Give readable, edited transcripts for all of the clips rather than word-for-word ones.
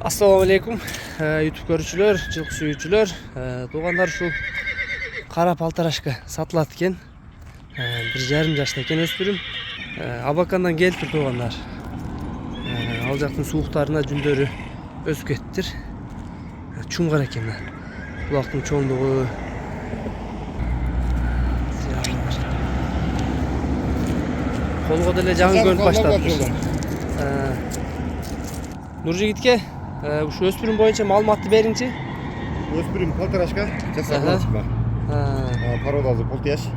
Assalamu alaikum YouTube көрүүчүлөр, жылкы сүйүүчүлөр. Туугандар ушул кара палтарашка сатылат экен. 1,5 жашта экен өспүрүм. Абакандан келиптир туугандар. Ал жактын сууктарына жүндөрү өсүп кеттир. Чуңгар экен. Кулактын чоңдугу колго деле жаңы көрүнүп баштады. Нуржигитке ушу өспүрүм боюнча маалыматты бериңчи. Өспүрүм полторашка жасалган. Порода полтияш.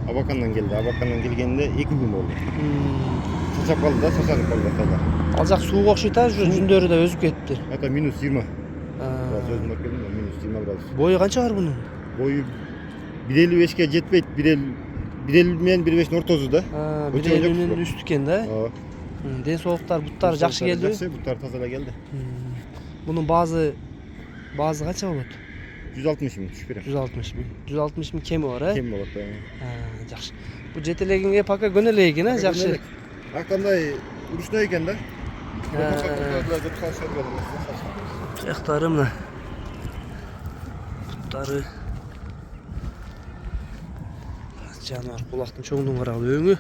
Абакандан келди. Абакандан келгенде 2 күн болду. Чачап калды да, чачанып калды тайлар. Ал жак сууга окшойт да, жүндөрү да өзүп кетиптир. Это -20. Өзүм барып келдим, -20 градус. Бою канча бар бунун? Бою 1,55ке жетпейт. 1,50 менен 1,5 ортосу да. 1,50 үстү экен да. Ден соолуктар, буттары жакшы келди. Жакшы, буттары таза эле келди. Бунун баазы канча болот? 160 миң түшүп берем. 160 миң. 160 миң кеми бар, Кем болот. Жакшы. Бу жетелегиңе пока көнөлөй экен, жакшы. Акандай уруштай экен да. Аяктары мына. Буттары. Жануар кулактын чоңдугун карагыла өңү.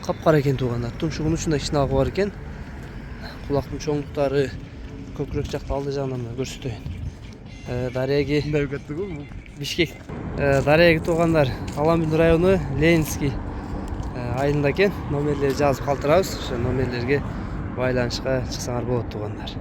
Капкара экен туугандар. Тумшугунун учунда кичине агы бар экен. Кулактын чоңдуктары көкүрөк жакта алды жагынан көрсөтөйүн. Дареги Бишкек. Дареги туугандар, Аламбин району Ленинский айылында экен. Номерлерди жазып калтырабыз. Ошо номерлерге байланышка чыксаңар болот туугандар.